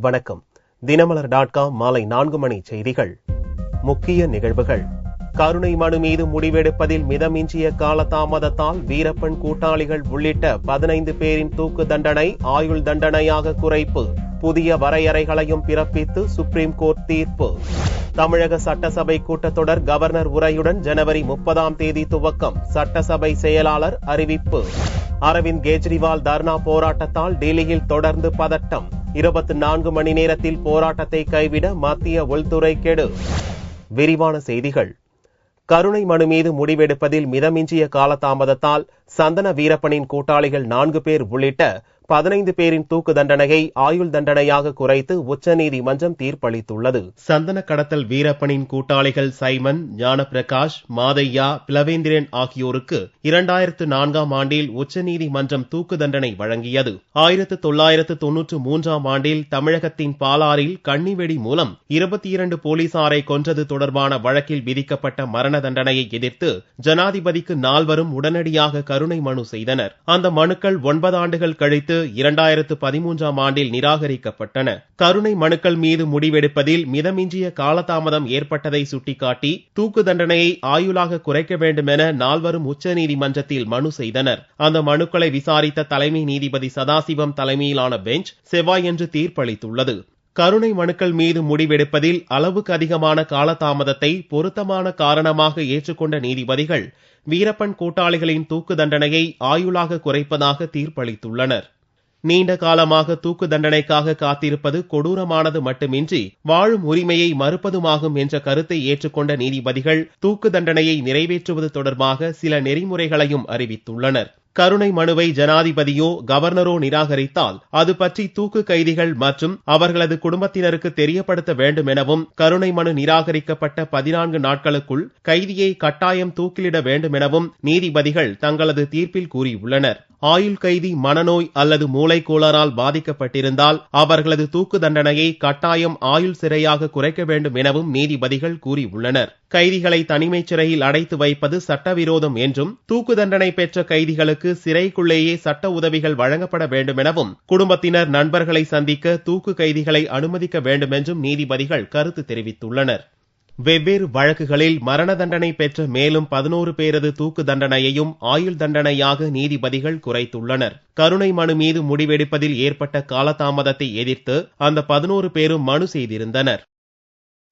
வணக்கம். தினமலர்.com மாலை 4 மணி செய்திகள். முக்கிய நிகழ்வுகள். கருணை மனு மீது முடிவெடுப்பதில் மிதமிஞ்சிய காலதாமதத்தால் வீரப்பன் கூட்டாளிகள் உள்ளிட்ட 15 பேரின் தூக்கு தண்டனை ஆயுள் தண்டனையாக குறைப்பு. புதிய வரையறைகளையும் பிறப்பித்து சுப்ரீம் கோர்ட் தீர்ப்பு. தமிழக சட்டசபை கூட்டத்தொடர் கவர்னர் உரையுடன் ஜனவரி 30 துவக்கம். சட்டசபை செயலாளர் அறிவிப்பு. அரவிந்த் கெஜ்ரிவால் தர்ணா போராட்டத்தால் டெல்லியில் தொடர்ந்து பதட்டம். 24 மணி நேரத்தில் போராட்டத்தை கைவிட மத்திய உள்துறை கெடு. விரிவான செய்திகள். கருணை மனு மீது முடிவெடுப்பதில் மிதமிஞ்சிய காலதாமதத்தால் சந்தன வீரப்பனின் கூட்டாளிகள் 4 பேர் உள்ளிட்ட 15 பேரின் தூக்கு தண்டனையை ஆயுள் தண்டனையாக குறைத்து உச்சநீதிமன்றம் தீர்ப்பளித்துள்ளது. சந்தன கடத்தல் வீரப்பனின் கூட்டாளிகள் சைமன், ஞானபிரகாஷ், மாதையா, பிளவேந்திரன் ஆகியோருக்கு 2004 ஆண்டில் உச்சநீதிமன்றம் தூக்கு தண்டனை வழங்கியது. 1993 ஆண்டில் தமிழகத்தின் பாலாறில் கண்ணிவெடி மூலம் 22 போலீசாரை கொன்றது தொடர்பான வழக்கில் விதிக்கப்பட்ட மரண தண்டனையை எதிர்த்து ஜனாதிபதிக்கு 4 உடனடியாக கருணை மனு செய்தனர். அந்த மனுக்கள் 9 ஆண்டுகள் கழித்து 2013 ஆண்டில் நிராகரிக்கப்பட்டன. கருணை மனுக்கள் மீது முடிவெடுப்பதில் மிதமிஞ்சிய காலதாமதம் ஏற்பட்டதை சுட்டிக்காட்டி தூக்கு தண்டனையை ஆயுளாக குறைக்க வேண்டும் என 4 உச்சநீதிமன்றத்தில் மனு செய்தனர். அந்த மனுக்களை விசாரித்த தலைமை நீதிபதி சதாசிவம் தலைமையிலான பெஞ்ச் செவ்வாயன்று தீர்ப்பளித்துள்ளது. கருணை மனுக்கள் மீது முடிவெடுப்பதில் அளவுக்கு அதிகமான காலதாமதத்தை பொருத்தமான காரணமாக ஏற்றுக்கொண்ட நீதிபதிகள் வீரப்பன் கூட்டாளிகளின் தூக்கு தண்டனையை ஆயுளாக குறைப்பதாக தீர்ப்பளித்துள்ளனர். நீண்ட காலமாக தூக்கு தண்டனைக்காக காத்திருப்பது கொடூரமானது மட்டுமின்றி வாழும் உரிமையை மறுப்பதுமாகும் என்ற கருத்தை ஏற்றுக்கொண்ட நீதிபதிகள் தூக்கு தண்டனையை நிறைவேற்றுவது தொடர்பாக சில நெறிமுறைகளையும் அறிவித்துள்ளனர். கருணை மனுவை ஜனாதிபதியோ கவர்னரோ நிராகரித்தால் அது பற்றி தூக்கு கைதிகள் மற்றும் அவர்களது குடும்பத்தினருக்கு தெரியப்படுத்த வேண்டும் எனவும், கருணை மனு நிராகரிக்கப்பட்ட 14 நாட்களுக்குள் கைதியை கட்டாயம் தூக்கிலிட வேண்டும் எனவும் நீதிபதிகள் தங்களது தீர்ப்பில் கூறியுள்ளனர். ஆயுள் கைதி மனநோய் அல்லது மூளைக்கோளாறால் பாதிக்கப்பட்டிருந்தால் அவர்களது தூக்கு தண்டனையை கட்டாயம் ஆயுள் சிறையாக குறைக்க வேண்டும் எனவும் நீதிபதிகள் கூறியுள்ளனர். கைதிகளை தனிமைச் சிறையில் அடைத்து வைப்பது சட்டவிரோதம் என்றும், தூக்கு தண்டனை பெற்ற கைதிகளுக்கு சிறைக்குள்ளேயே சட்ட உதவிகள் வழங்கப்பட வேண்டும் எனவும், குடும்பத்தினர் நண்பர்களை சந்திக்க தூக்கு கைதிகளை அனுமதிக்க வேண்டும் என்றும் நீதிபதிகள் கருத்து தெரிவித்துள்ளனர். வெவ்வேறு வழக்குகளில் மரண தண்டனை பெற்ற மேலும் 11 பேரது தூக்கு தண்டனையையும் ஆயுள் தண்டனையாக நீதிபதிகள் குறைத்துள்ளனர். கருணை மனு மீது முடிவெடுப்பதில் ஏற்பட்ட காலதாமதத்தை எதிர்த்து அந்த 11 பேரும் மனு செய்திருந்தனர்.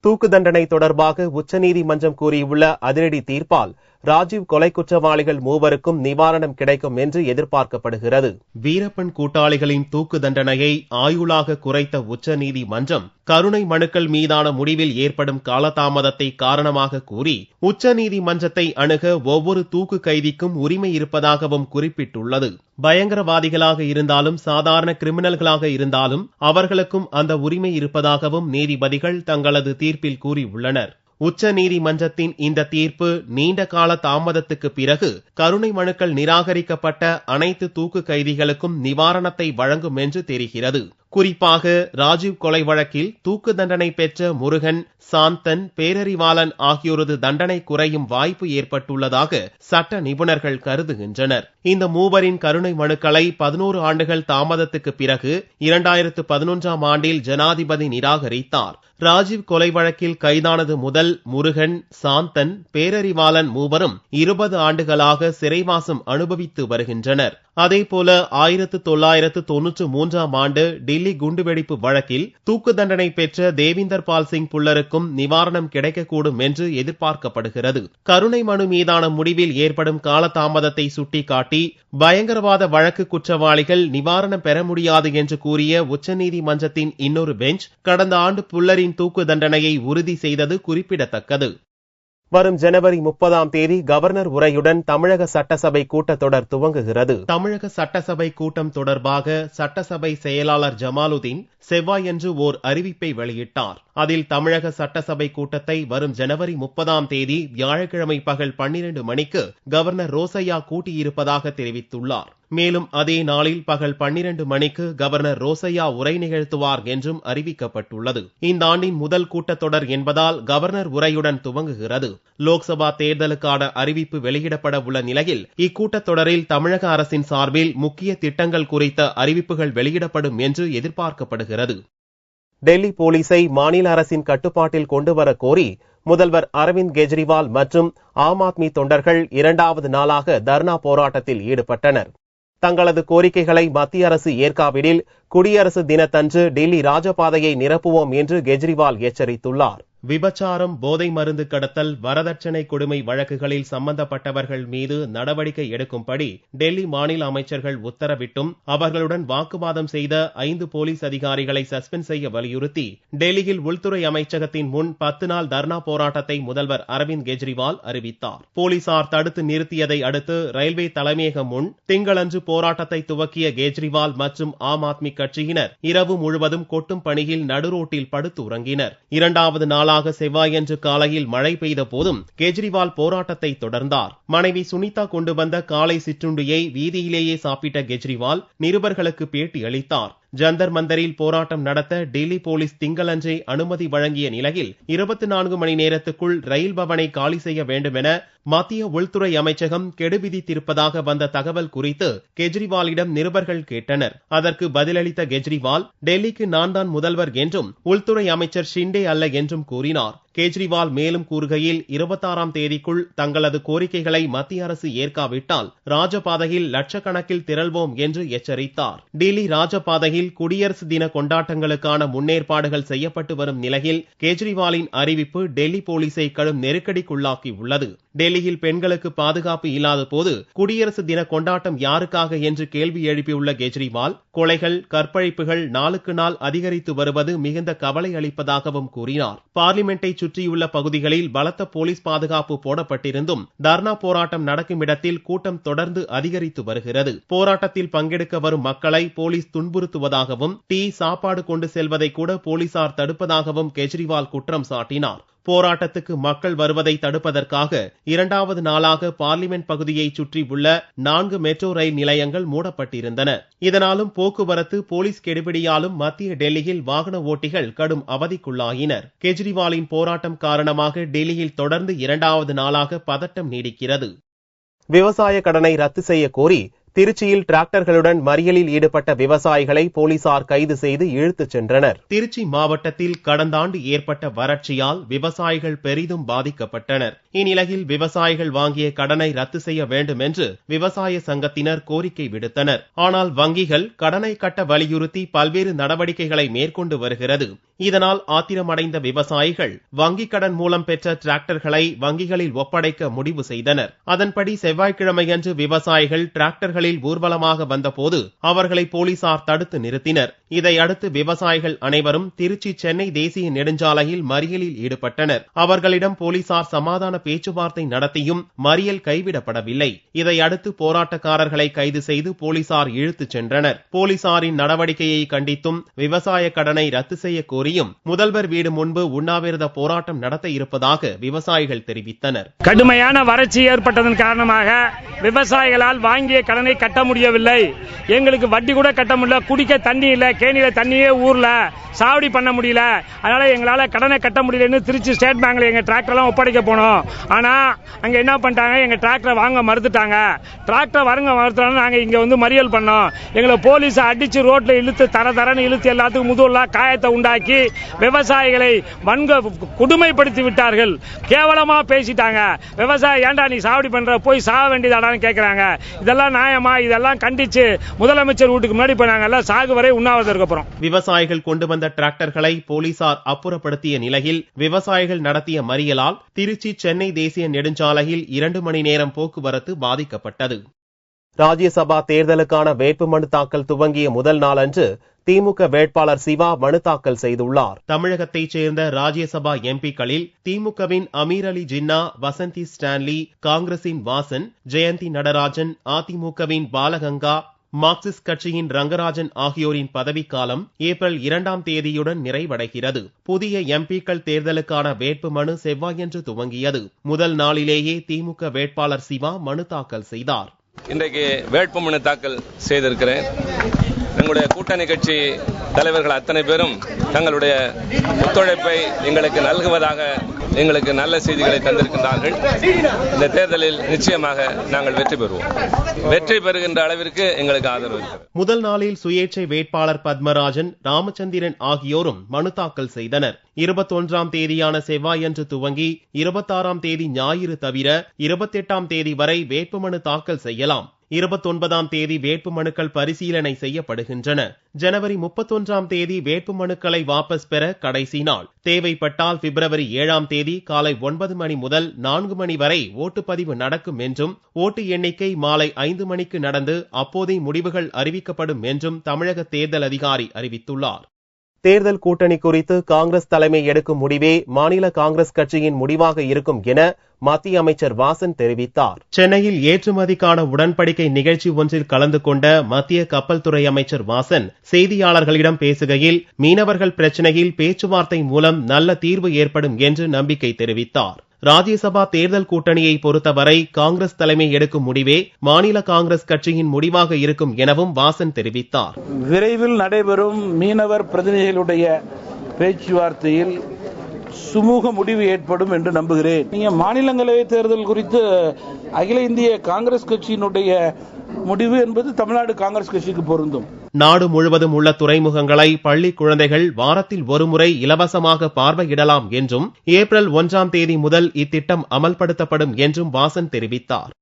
தூக்கு தண்டனை தொடர்பாக உச்சநீதிமன்றம் கூறியுள்ள அதிரடி தீர்ப்பால் ராஜீவ் கொலை குற்றவாளிகள் 3 நிவாரணம் கிடைக்கும் என்று எதிர்பார்க்கப்படுகிறது. வீரப்பன் கூட்டாளிகளின் தூக்கு தண்டனையை ஆயுளாக குறைத்த உச்சநீதிமன்றம் கருணை மனுக்கள் மீதான முடிவில் ஏற்படும் காலதாமதத்தை காரணமாக கூறி உச்சநீதிமன்றத்தை அணுக ஒவ்வொரு தூக்கு கைதிக்கும் உரிமை இருப்பதாகவும் குறிப்பிட்டுள்ளது. பயங்கரவாதிகளாக இருந்தாலும் சாதாரண கிரிமினல்களாக இருந்தாலும் அவர்களுக்கும் அந்த உரிமை இருப்பதாகவும் நீதிபதிகள் தங்களது தீர்ப்பில் கூறியுள்ளனர். உச்ச நீதிமன்றத்தின் இந்த தீர்ப்பு நீண்ட கால தாமதத்துக்கு பிறகு கருணை மனுக்கள் நிராகரிக்கப்பட்ட அனைத்து தூக்கு கைதிகளுக்கும் நிவாரணத்தை வழங்கும் என்று தெரிகிறது. குறிப்பாக ராஜீவ் கொலை வழக்கில் தூக்கு தண்டனை பெற்ற முருகன், சாந்தன், பேரறிவாளன் ஆகியோரது தண்டனை குறையும் வாய்ப்பு ஏற்பட்டுள்ளதாக சட்ட நிபுணர்கள் கருதுகின்றனர். இந்த 3 கருணை மனுக்களை 11 ஆண்டுகள் தாமதத்துக்கு பிறகு 2011 ஆண்டில் ஜனாதிபதி நிராகரித்தார். ராஜீவ் கொலை வழக்கில் கைதானது முதல் முருகன், சாந்தன், பேரறிவாளன் 3 20 ஆண்டுகளாக சிறைவாசம் அனுபவித்து வருகின்றனர். அதேபோல 1993 ஆண்டு டில்லி குண்டுவெடிப்பு வழக்கில் தூக்கு தண்டனை பெற்ற தேவிந்தர் பால் சிங் புல்லருக்கும் நிவாரணம் கிடைக்கக்கூடும் என்று எதிர்பார்க்கப்படுகிறது. கருணை மனு மீதான முடிவில் ஏற்படும் காலதாமதத்தை சுட்டிக்காட்டி பயங்கரவாத வழக்கு குற்றவாளிகள் நிவாரணம் பெற முடியாது என்று கூறிய உச்சநீதிமன்றத்தின் இன்னொரு பெஞ்ச் கடந்த ஆண்டு புல்லரின் தூக்கு தண்டனையை உறுதி செய்தது குறிப்பிடத்தக்கது. வரும் ஜனவரி 30 கவர்னர் உரையுடன் தமிழக சட்டசபை கூட்டத்தொடர் துவங்குகிறது. தமிழக சட்டசபை கூட்டம் தொடர்பாக சட்டசபை செயலாளர் ஜமாலுதீன் செவ்வாயன்று ஓர் அறிவிப்பை வெளியிட்டார். அதில் தமிழக சட்டசபை கூட்டத்தை வரும் ஜனவரி 30 வியாழக்கிழமை பகல் 12 மணிக்கு கவர்னர் ரோசையா கூட்டியிருப்பதாக தெரிவித்துள்ளார். மேலும் அதே நாளில் பகல் 12 மணிக்கு கவர்னர் ரோசையா உரை நிகழ்த்துவார் என்றும் அறிவிக்கப்பட்டுள்ளது. இந்த ஆண்டின் முதல் கூட்டத்தொடர் என்பதால் கவர்னர் உரையுடன் துவங்குகிறது. லோக்சபா தேர்தலுக்கான அறிவிப்பு வெளியிடப்பட உள்ள நிலையில் இக்கூட்டத்தொடரில் தமிழக அரசின் சார்பில் முக்கிய திட்டங்கள் குறித்த அறிவிப்புகள் வெளியிடப்படும் என்று எதிர்பார்க்கப்படுகிறது. டெல்லி போலீஸை மாநில அரசின் கட்டுப்பாட்டில் கொண்டுவர கோரி முதல்வர் அரவிந்த் கெஜ்ரிவால் மற்றும் ஆம் ஆத்மி தொண்டர்கள் 2வது நாளாக தர்ணா போராட்டத்தில் ஈடுபட்டனர். தங்களது கோரிக்கைகளை மத்திய அரசு ஏற்காவிடில் குடியரசு தினத்தன்று டெல்லி ராஜபாதையை நிரப்புவோம் என்று கெஜ்ரிவால் எச்சரித்துள்ளார். விபச்சாரம், போதை மருந்து கடத்தல், வரதட்சணை கொடுமை வழக்குகளில் சம்பந்தப்பட்டவர்கள் மீது நடவடிக்கை எடுக்கும்படி டெல்லி மாநில அமைச்சர்கள் உத்தரவிட்டும் அவர்களுடன் வாக்குவாதம் செய்த 5 போலீஸ் அதிகாரிகளை சஸ்பெண்ட் செய்ய வலியுறுத்தி டெல்லியில் உள்துறை அமைச்சகத்தின் முன் 10 நாள் தர்ணா போராட்டத்தை முதல்வர் அரவிந்த் கெஜ்ரிவால் அறிவித்தார். போலீசார் தடுத்து நிறுத்தியதை அடுத்து ரயில்வே தலைமையகம் முன் திங்களன்று போராட்டத்தை துவக்கிய கெஜ்ரிவால் மற்றும் ஆம் ஆத்மி கட்சியினர் இரவு முழுவதும் கொட்டும் பணியில் நடுரோட்டில் படுத்து உறங்கினர். 2வது நாள் செவ்வாயன்று காலையில் மழை பெய்த போதும் கெஜ்ரிவால் போராட்டத்தை தொடர்ந்தார். மனைவி சுனிதா கொண்டு வந்த காலை சிற்றுண்டியை வீதியிலேயே சாப்பிட்ட கெஜ்ரிவால் நிருபர்களுக்கு பேட்டி அளித்தார். ஜந்தர் மந்தரில் போராட்டம் நடத்த டெல்லி போலீஸ் திங்களன்றே அனுமதி வழங்கிய நிலையில் 24 மணி நேரத்துக்குள் ரயில் பவனை காலி செய்ய வேண்டும் என மத்திய உள்துறை அமைச்சகம் கெடு விதித்திருப்பதாக வந்த தகவல் குறித்து கெஜ்ரிவாலிடம் நிருபர்கள் கேட்டனர். அதற்கு பதிலளித்த கெஜ்ரிவால், டெல்லிக்கு நான் தான் முதல்வர் என்றும் உள்துறை அமைச்சர் ஷிண்டே அல்ல என்றும் கூறினார். கெஜ்ரிவால் மேலும் கூறுகையில் 26ஆம் தேதிக்குள் தங்களது கோரிக்கைகளை மத்திய அரசு ஏற்காவிட்டால் ராஜபாதையில் லட்சக்கணக்கில் திரள்வோம் என்று எச்சரித்தார். டெல்லி ராஜபாதையில் குடியரசு தின கொண்டாட்டங்களுக்கான முன்னேற்பாடுகள் செய்யப்பட்டு வரும் நிலையில் கெஜ்ரிவாலின் அறிவிப்பு டெல்லி போலீஸை கடும் நெருக்கடிக்குள்ளாக்கி உள்ளது. டெல்லியில் பெண்களுக்கு பாதுகாப்பு இல்லாத போது குடியரசு தின கொண்டாட்டம் யாருக்காக என்று கேள்வி எழுப்பியுள்ள கெஜ்ரிவால், கொலைகள், கற்பழிப்புகள் நாளுக்கு நாள் அதிகரித்து வருவது மிகுந்த கவலை அளிப்பதாகவும் கூறினார். பார்லிமெண்டை சுற்றியுள்ள பகுதிகளில் பலத்த போலீஸ் பாதுகாப்பு போடப்பட்டிருந்தும் தர்ணா போராட்டம் நடக்கும் இடத்தில் கூட்டம் தொடர்ந்து அதிகரித்து வருகிறது. போராட்டத்தில் பங்கெடுக்க வரும் மக்களை போலீஸ் துன்புறுத்துவதாகவும் டீ, சாப்பாடு கொண்டு செல்வதை கூட போலீசார் தடுப்பதாகவும் கெஜ்ரிவால் குற்றம் சாட்டினார். போராட்டத்துக்கு மக்கள் வருவதை தடுப்பதற்காக 2வது நாளாக பார்லிமெண்ட் பகுதியை சுற்றி உள்ள 4 மெட்ரோ ரயில் நிலையங்கள் மூடப்பட்டிருந்தன. இதனாலும் போக்குவரத்து, போலீஸ் கெடுபிடியாலும் மத்திய டெல்லியில் வாகன ஓட்டிகள் கடும் அவதிக்குள்ளாயினர். கெஜ்ரிவாலின் போராட்டம் காரணமாக டெல்லியில் தொடர்ந்து 2வது நாளாக பதட்டம் நீடிக்கிறது. விவசாய கடனை ரத்து செய்ய கோரி திருச்சியில் டிராக்டர்களுடன் மறியலில் ஈடுபட்ட விவசாயிகளை போலீசார் கைது செய்து இழுத்துச் சென்றனர். திருச்சி மாவட்டத்தில் கடந்த ஆண்டு ஏற்பட்ட வறட்சியால் விவசாயிகள் பெரிதும் பாதிக்கப்பட்டனர். இந்நிலையில் விவசாயிகள் வாங்கிய கடனை ரத்து செய்ய வேண்டும் என்று விவசாய சங்கத்தினர் கோரிக்கை விடுத்தனர். ஆனால் வங்கிகள் கடனை கட்ட வலியுறுத்தி பல்வேறு நடவடிக்கைகளை மேற்கொண்டு வருகிறது. இதனால் ஆத்திரமடைந்த விவசாயிகள் வங்கிக் கடன் மூலம் பெற்ற டிராக்டர்களை வங்கிகளில் ஒப்படைக்க முடிவு செய்தனர். அதன்படி செவ்வாய்க்கிழமையன்று விவசாயிகள் டிராக்டர்களில் ஊர்வலமாக வந்தபோது அவர்களை போலீசார் தடுத்து நிறுத்தினர். இதையடுத்து விவசாயிகள் அனைவரும் திருச்சி சென்னை தேசிய நெடுஞ்சாலையில் மறியலில் ஈடுபட்டனர். அவர்களிடம் போலீசார் சமாதான பேச்சுவார்த்தை நடத்தியும் மறியல் கைவிடப்படவில்லை. இதையடுத்து போராட்டக்காரர்களை கைது செய்து போலீசார் இழுத்துச் சென்றனர். போலீசாரின் நடவடிக்கையை கண்டித்தும் விவசாய கடனை ரத்து செய்ய கோரியும் முதல்வர் வீடு முன்பு உண்ணாவிரத போராட்டம் நடத்த இருப்பதாக விவசாயிகள் தெரிவித்தனர். கடுமையான வறட்சி ஏற்பட்டதன் காரணமாக விவசாயிகளால் வாங்கிய கடனை கட்ட முடியவில்லை. எங்களுக்கு வட்டி கூட கட்ட முடியல, குடிக்க தண்ணி இல்ல, கேணியில தண்ணியே ஊர்ல, சாவடி பண்ண முடியல. அதனால எங்களால கடனை கட்ட முடியலன்னு திருச்சி ஸ்டேட் பேங்க்ல எங்க டிராக்டர் எல்லாம் ஒப்படைக்க போனோம். ஆனா அங்க என்ன பண்ணிட்டாங்க, எங்க டிராக்டரை வாங்க மறுத்துட்டாங்க. டிராக்டர் வாங்க மறுத்தாலும் நாங்க இங்க வந்து மறியல் பண்ணோம். எங்களை போலீஸ் அடிச்சு ரோட்ல இழுத்து தரன்னு இழுத்து எல்லாத்துக்கும் முதுகுல காயத்தை உண்டாக்கி விவசாயிகளை கொடுமைப்படுத்தி விட்டார்கள். கேவலமா பேசிட்டாங்க. விவசாயி ஏண்டா நீ சாவடி பண்ற, போய் சாக வேண்டியதாடான்னு கேட்கிறாங்க. இதெல்லாம் நியாயமா? இதெல்லாம் கண்டிச்சு முதலமைச்சர் வீட்டுக்கு முன்னாடி போனாங்கல்ல, சாகு வரை உண்ணாவிரதம் இருக்க போறோம். விவசாயிகள் கொண்டு வந்த டிராக்டர்களை போலீசார் அப்புறப்படுத்திய நிலையில் விவசாயிகள் நடத்திய மறியலால் திருச்சி சென்னை தேசிய நெடுஞ்சாலையில் 2 மணி நேரம் போக்குவரத்து பாதிக்கப்பட்டது. ராஜ்யசபா தேர்தலுக்கான வேட்புமனு தாக்கல் துவங்கிய முதல் நாளன்று திமுக வேட்பாளர் சிவா மனு தாக்கல் செய்துள்ளார். தமிழகத்தைச் சேர்ந்த ராஜ்யசபா எம்பிக்களில் திமுகவின் அமீர் அலி ஜின்னா, வசந்தி ஸ்டான்லி, காங்கிரசின் வாசன், ஜெயந்தி நடராஜன், அதிமுகவின் பாலகங்கா, மார்க்சிஸ்ட் கட்சியின் ரங்கராஜன் ஆகியோரின் பதவிக்காலம் ஏப்ரல் 2ஆம் தேதியுடன் நிறைவடைகிறது. புதிய எம்பிக்கள் தேர்தலுக்கான வேட்புமனு செவ்வாயன்று துவங்கியது. முதல் நாளிலேயே திமுக வேட்பாளர் சிவா மனு தாக்கல் செய்தார். இன்றைக்கு வேட்புமனு தாக்கல் செய்திருக்கிறேன். எங்களுடைய கூட்டணி கட்சி தலைவர்கள் அத்தனை பேரும் தங்களுடைய ஒத்துழைப்பை எங்களுக்கு நல்குவதாக எங்களுக்கு நல்ல செய்திகளை தந்திருக்கின்றார்கள். இந்த தேர்தலில் நிச்சயமாக நாங்கள் வெற்றி பெறுவோம். வெற்றி பெறுகின்ற அளவிற்கு எங்களுக்கு ஆதரவு. முதல் நாளில் சுயேட்சை வேட்பாளர் பத்மராஜன், ராமச்சந்திரன் ஆகியோரும் மனு தாக்கல் செய்தனர். 21ஆம் தேதியான செவ்வாயன்று துவங்கி 26ஆம் தேதி ஞாயிறு தவிர 28ஆம் தேதி வரை வேட்புமனு தாக்கல் செய்யலாம். 29ஆம் தேதி வேட்புமனுக்கள் பரிசீலனை செய்யப்படுகின்றன. ஜனவரி 31ஆம் தேதி வேட்புமனுக்களை வாபஸ் பெற கடைசி நாள். தேவைப்பட்டால் பிப்ரவரி 7ஆம் தேதி காலை 9 மணி முதல் 4 மணி வரை ஓட்டுப்பதிவு நடக்கும் என்றும், ஓட்டு எண்ணிக்கை மாலை 5 மணிக்கு நடந்து அப்போதே முடிவுகள் அறிவிக்கப்படும் என்றும் தமிழக தேர்தல் அதிகாரி அறிவித்துள்ளார். தேர்தல் கூட்டணி குறித்து காங்கிரஸ் தலைமை எடுக்கும் முடிவே மாநில காங்கிரஸ் கட்சியின் முடிவாக இருக்கும் என மத்திய அமைச்சர் வாசன் தெரிவித்தார். சென்னையில் ஏற்றுமதிக்கான உடன்படிக்கை நிகழ்ச்சி ஒன்றில் கலந்து கொண்ட மத்திய கப்பல் துறை அமைச்சர் வாசன் செய்தியாளர்களிடம் பேசுகையில், மீனவர்கள் பிரச்சினையில் பேச்சுவார்த்தை மூலம் நல்ல தீர்வு ஏற்படும் என்று நம்பிக்கை தெரிவித்தார். ராஜ்யசபா தேர்தல் கூட்டணியை பொறுத்தவரை காங்கிரஸ் தலைமை எடுக்கும் முடிவே மாநில காங்கிரஸ் கட்சியின் முடிவாக இருக்கும் எனவும் வாசன் தெரிவித்தார். விரைவில் நடைபெறும் மீனவர் பிரதிநிதிகளுடைய பேச்சுவார்த்தையில் சுமூக முடிவு ஏற்படும் என்று நம்புகிறேன். நீங்க மாநிலங்களவை தேர்தல் குறித்து அகில இந்திய காங்கிரஸ் கட்சியினுடைய முடிவு என்பது தமிழ்நாடு காங்கிரஸ் கட்சிக்கு பொருந்தும். நாடு முழுவதும் உள்ள துறைமுகங்களை பள்ளி குழந்தைகள் வாரத்தில் ஒருமுறை இலவசமாக பார்வையிடலாம் என்றும், ஏப்ரல் 1ஆம் தேதி முதல் இத்திட்டம் அமல்படுத்தப்படும் என்றும் வாசன் தெரிவித்தார்.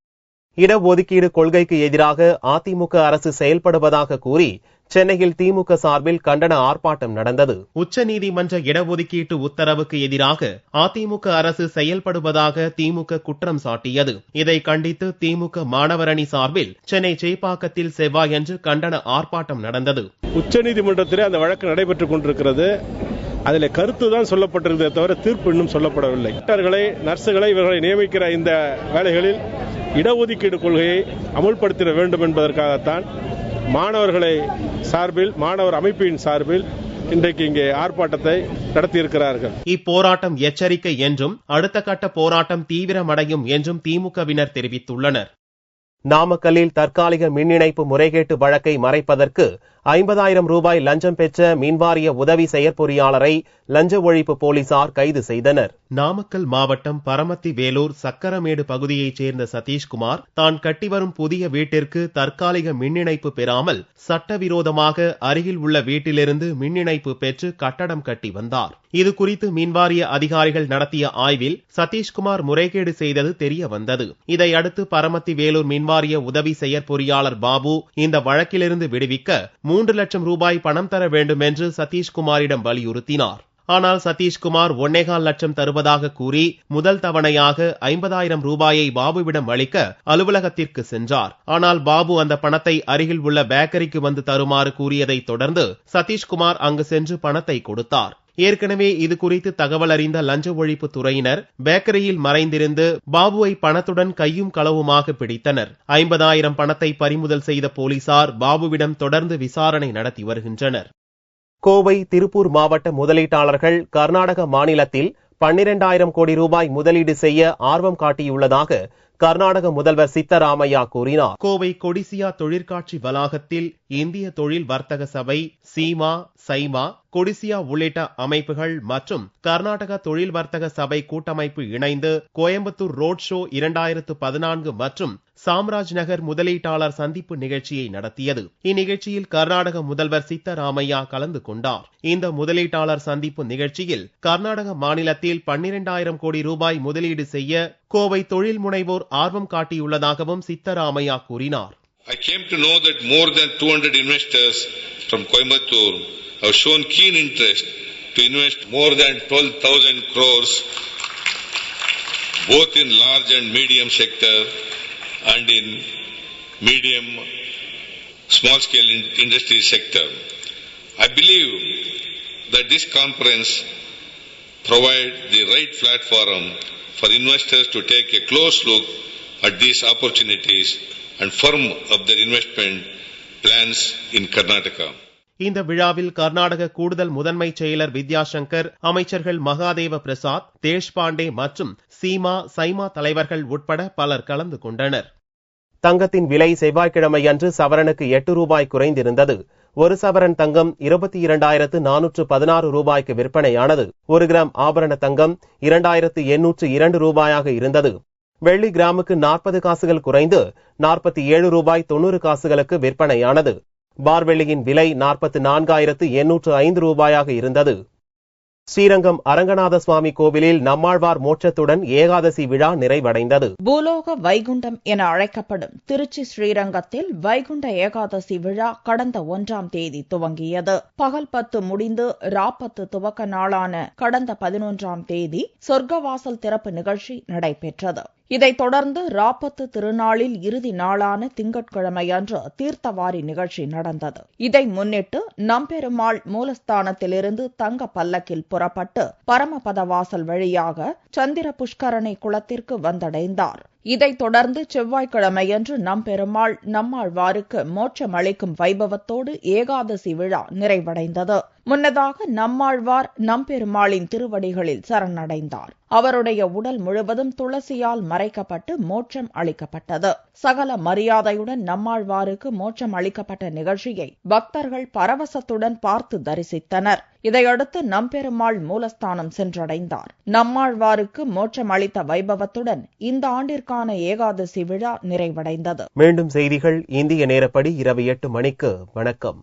இடஒதுக்கீடு கொள்கைக்கு எதிராக அதிமுக அரசு செயல்படுவதாக கூறி சென்னையில் திமுக சார்பில் கண்டன ஆர்ப்பாட்டம் நடந்தது. உச்சநீதிமன்ற இடஒதுக்கீட்டு உத்தரவுக்கு எதிராக அதிமுக அரசு செயல்படுவதாக திமுக குற்றம் சாட்டியது. இதை கண்டித்து திமுக மாணவர் அணி சார்பில் சென்னை சேப்பாக்கத்தில் செவ்வாயன்று கண்டன ஆர்ப்பாட்டம் நடந்தது. உச்சநீதிமன்றத்திலே அந்த வழக்கு நடைபெற்றுக் கொண்டிருக்கிறது. அதில் கருத்துதான் சொல்லப்பட்டிருந்தே தவிர தீர்ப்பு இன்னும் சொல்லப்படவில்லை. டாக்டர்களை, நர்சுகளை இவர்களை நியமிக்கிற இந்த வேலைகளில் இடஒதுக்கீடு கொள்கையை அமுல்படுத்திட வேண்டும் என்பதற்காகத்தான் மாணவர்களை சார்பில், மாணவர் அமைப்பின் சார்பில் இன்றைக்கு இங்கே ஆர்ப்பாட்டத்தை நடத்தியிருக்கிறார்கள். இப்போராட்டம் எச்சரிக்கை என்றும், அடுத்த கட்ட போராட்டம் தீவிரமடையும் என்றும் திமுகவினர் தெரிவித்துள்ளனர். நாமக்கல்லில் தற்காலிக மின் இணைப்பு முறைகேட்டு வழக்கை மறைப்பதற்கு 50,000 ரூபாய் லஞ்சம் பெற்ற மின்வாரிய உதவி செயற்பொறியாளரை லஞ்ச ஒழிப்பு போலீசார் கைது செய்தனர். நாமக்கல் மாவட்டம் பரமத்தி வேலூர் சக்கரமேடு பகுதியைச் சேர்ந்த சதீஷ்குமார் தான் கட்டிவரும் புதிய வீட்டிற்கு தற்காலிக மின் இணைப்பு பெறாமல் சட்டவிரோதமாக அருகில் உள்ள வீட்டிலிருந்து மின் இணைப்பு பெற்று கட்டடம் கட்டி வந்தார். இதுகுறித்து மின்வாரிய அதிகாரிகள் நடத்திய ஆய்வில் சதீஷ்குமார் முறைகேடு செய்தது தெரிய வந்தது. இதையடுத்து பரமத்தி வேலூர் மின்வாரிய உதவி செயற்பொறியாளர் பாபு இந்த வழக்கிலிருந்து விடுவிக்க 3 லட்சம் ரூபாய் பணம் தர வேண்டும் என்று சதீஷ்குமாரிடம் வலியுறுத்தினார். ஆனால் சதீஷ்குமார் 1.25 லட்சம் தருவதாக கூறி முதல் தவணையாக 50,000 ரூபாயை பாபுவிடம் அளிக்க அலுவலகத்திற்கு சென்றார். ஆனால் பாபு அந்த பணத்தை அருகில் உள்ள பேக்கரிக்கு வந்து தருமாறு கூறியதை தொடர்ந்து சதீஷ்குமார் அங்கு சென்று பணத்தை கொடுத்தார். ஏற்கனவே இது குறித்து தகவல் அறிந்த லஞ்ச ஒழிப்பு துறையினர் பேக்கரியில் மறைந்திருந்து பாபுவை பணத்துடன் கையும் களவுமாக பிடித்தனர். 50,000 பணத்தை பறிமுதல் செய்த போலீசார் பாபுவிடம் தொடர்ந்து விசாரணை நடத்தி வருகின்றனர். கோவை, திருப்பூர் மாவட்ட முதலீட்டாளர்கள் கர்நாடக மாநிலத்தில் 12,000 கோடி ரூபாய் முதலீடு செய்ய ஆர்வம் காட்டியுள்ளதாக கர்நாடக முதல்வர் சித்தராமையா கூறினார். கோவை கொடிசியா தொழிற்காட்சி வளாகத்தில் இந்திய தொழில் வர்த்தக சபை, சீமா, சைமா, கொடிசியா உள்ளிட்ட அமைப்புகள் மற்றும் கர்நாடக தொழில் வர்த்தக சபை கூட்டமைப்பு இணைந்து கோயம்புத்தூர் ரோட் ஷோ 2014 மற்றும் சாம்ராஜ் நகர் முதலீட்டாளர் சந்திப்பு நிகழ்ச்சியை நடத்தியது. இந்நிகழ்ச்சியில் கர்நாடக முதல்வர் சித்தராமையா கலந்து கொண்டார். இந்த முதலீட்டாளர் சந்திப்பு நிகழ்ச்சியில் கர்நாடக மாநிலத்தில் 12,000 கோடி ரூபாய் முதலீடு செய்ய கோவை தொழில் முனைவோர் ஆர்வம் காட்டியுள்ளதாகவும் சித்தராமையா கூறினார். I came to know that more than 200 investors from Coimbatore have shown keen interest to invest more than 12,000 crores both in large and medium sector and in medium small scale industry sector. I believe that this conference provide the right platform for investors to take a close look at these opportunities and firm up their investment plans in Karnataka. இந்த விழாவில் கர்நாடக கூடுதல் முதன்மை செயலர் வித்யாசங்கர், அமைச்சர்கள் மகாதேவ பிரசாத், தேஷ்பாண்டே மற்றும் சீமா, சைமா தலைவர்கள் உட்பட பலர் கலந்து கொண்டனர். தங்கத்தின் விலை செவ்வாய்க்கிழமை அன்று சவரனுக்கு 8 ரூபாய் குறைந்திருந்தது. ஒரு சவரன் தங்கம் 22,416 ரூபாய்க்கு விற்பனையானது. 1 கிராம் ஆபரண தங்கம் 2,802 ரூபாயாக இருந்தது. வெள்ளி கிராமுக்கு 40 காசுகள் குறைந்து 47 ரூபாய் 90 காசுகளுக்கு விற்பனையானது. பார்வெள்ளியின் விலை 44,805 ரூபாயாக இருந்தது. ஸ்ரீரங்கம் அரங்கநாத சுவாமி கோவிலில் நம்மாழ்வார் மோட்சத்துடன் ஏகாதசி விழா நிறைவடைந்தது. பூலோக வைகுண்டம் என அழைக்கப்படும் திருச்சி ஸ்ரீரங்கத்தில் வைகுண்ட ஏகாதசி விழா கடந்த 1ஆம் தேதி துவங்கியது. பகல் 10 முடிந்து ராப்பத்து துவக்க நாளான கடந்த 11ஆம் தேதி சொர்க்கவாசல் திறப்பு நிகழ்ச்சி நடைபெற்றது. இதைத் தொடர்ந்து ராப்பத்து திருநாளில் இறுதி நாளான திங்கட்கிழமையன்று தீர்த்தவாரி நிகழ்ச்சி நடந்தது. இதை முன்னிட்டு நம்பெருமாள் மூலஸ்தானத்திலிருந்து தங்க பல்லக்கில் புறப்பட்டு பரமபத வாசல் வழியாக சந்திர புஷ்கரணை குளத்திற்கு வந்தடைந்தார். இதைத் தொடர்ந்து செவ்வாய்க்கிழமையன்று நம்பெருமாள் நம்மாழ்வாருக்கு மோட்சம் அளிக்கும் வைபவத்தோடு ஏகாதசி விழா நிறைவடைந்தது. முன்னதாக நம்மாழ்வார் நம்பெருமாளின் திருவடிகளில் சரணடைந்தார். அவருடைய உடல் முழுவதும் துளசியால் மறைக்கப்பட்டு மோட்சம் அளிக்கப்பட்டது. சகல மரியாதையுடன் நம்மாழ்வாருக்கு மோட்சம் அளிக்கப்பட்ட நிகழ்ச்சியை பக்தர்கள் பரவசத்துடன் பார்த்து தரிசித்தனர். இதையடுத்து நம்பெருமாள் மூலஸ்தானம் சென்றடைந்தார். நம்மாழ்வாருக்கு மோட்சம் அளித்த வைபவத்துடன் இந்த ஆண்டிற்கான ஏகாதசி விழா நிறைவடைந்தது. மீண்டும் செய்திகள் இந்திய நேரப்படி இரவு 8 மணிக்கு. வணக்கம்.